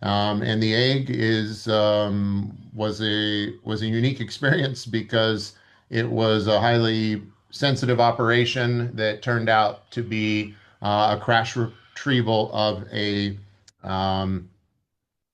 And the egg was a unique experience because it was a highly sensitive operation that turned out to be a crash retrieval of um,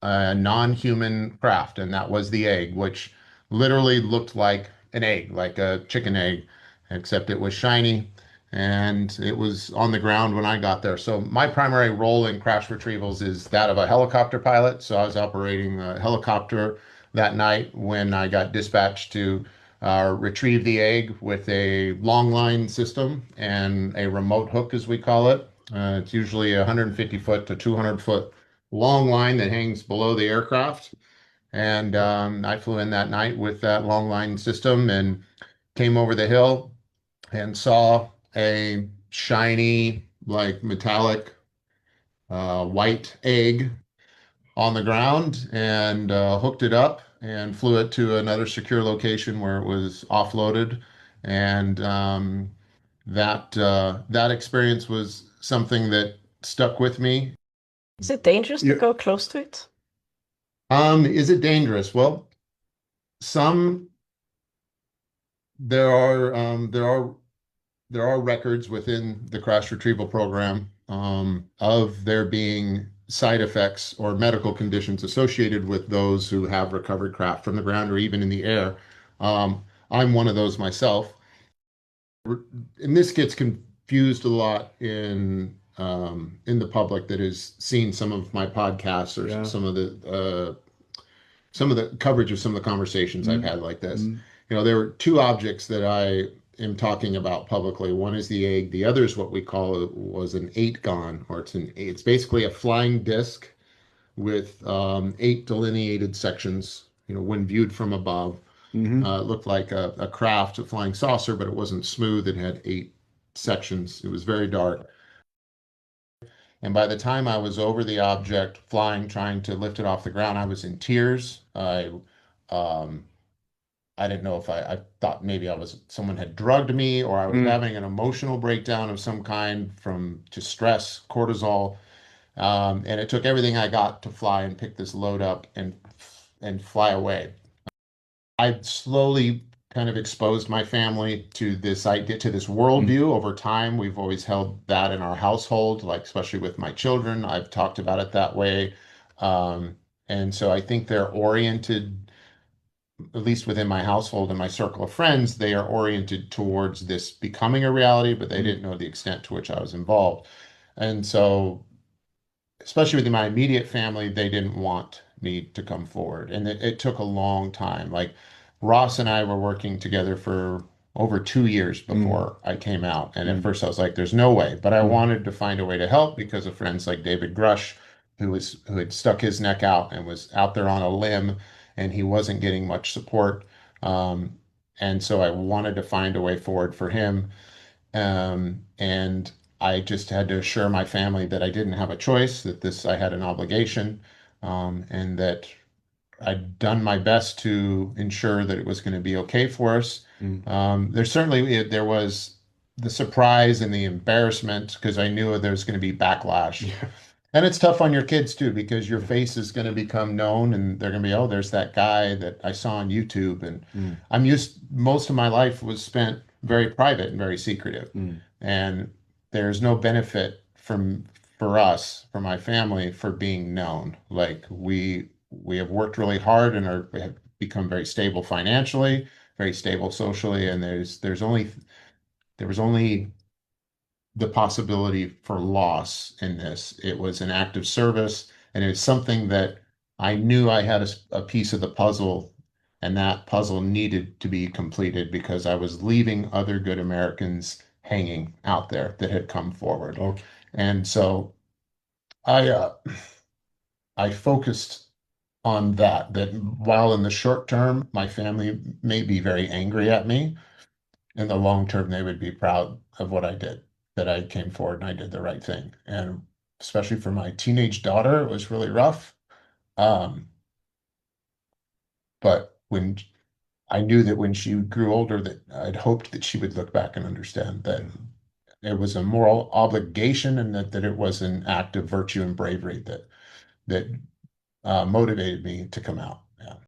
a non-human craft, and that was the egg, which literally looked like an egg, like a chicken egg, except it was shiny and it was on the ground when I got there. So my primary role in crash retrievals is that of a helicopter pilot. So I was operating a helicopter that night when I got dispatched to retrieve the egg with a long line system and a remote hook, as we call it. It's usually a 150 foot to 200-foot long line that hangs below the aircraft. And I flew in that night with that long line system and came over the hill and saw a shiny, like metallic white egg on the ground and hooked it up and flew it to another secure location where it was offloaded. And that experience was something that stuck with me. Is it dangerous to Yeah. go close to it? Is it dangerous? Well, some there are records within the crash retrieval program of there being side effects or medical conditions associated with those who have recovered craft from the ground or even in the air. I'm one of those myself. And this gets confused a lot in the public that has seen some of my podcasts or Yeah. some of the coverage of some of the conversations I've Mm, had like this. mm, There were two objects that I am talking about publicly. One is the egg. The other is what we call was an eight gon, or it's basically a flying disc with eight delineated sections. When viewed from above, hmm it looked like a craft, a flying saucer, but it wasn't smooth. It had eight sections. It was very dark. And by the time I was over the object, flying, trying to lift it off the ground, I was in tears. Um, I didn't know if I thought maybe someone had drugged me or I was mm. having an emotional breakdown of some kind from to stress, cortisol. And it took everything I got to fly and pick this load up and fly away. I slowly kind of exposed my family to this idea, to this Mm. worldview over time. We've always held that in our household, like especially with my children. I've talked about it that way. Um, and so I think they're oriented, at least within my household and my circle of friends, they are oriented towards this becoming a reality, but they Mm. didn't know the extent to which I was involved. And so, especially within my immediate family, they didn't want me to come forward. And it took a long time. Like Ross and I were working together for over 2 years Mm. before I came out. And at Mm. first I was like, there's no way. But I Mm. wanted to find a way to help because of friends like David Grush, who had stuck his neck out and was out there on a limb and he wasn't getting much support. Um, and so I wanted to find a way forward for him. And I just had to assure my family that I didn't have a choice, that I had an obligation, and that I'd done my best to ensure that it was going to be okay for us. Mm. There was the surprise and the embarrassment because I knew there was going to be backlash. Yeah. And it's tough on your kids too, because your face is going to become known and they're going to be, oh, there's that guy that I saw on YouTube. And Mm. most of my life was spent very private and very secretive. Mm. And there's no benefit for us, for my family, for being known. Like we have worked really hard and we have become very stable financially, very stable socially, and there was only the possibility for loss in this. It was an act of service, and it was something that I knew I had a piece of the puzzle, and that puzzle needed to be completed because I was leaving other good Americans hanging out there that had come forward. Okay. And so I uh, I focused on that while in the short term, my family may be very angry at me, in the long term, they would be proud of what I did, that I came forward and I did the right thing. And especially for my teenage daughter, it was really rough. Um, but when I knew that when she grew older, that I'd hoped that she would look back and understand that it was a moral obligation and that it was an act of virtue and bravery that motivated me to come out.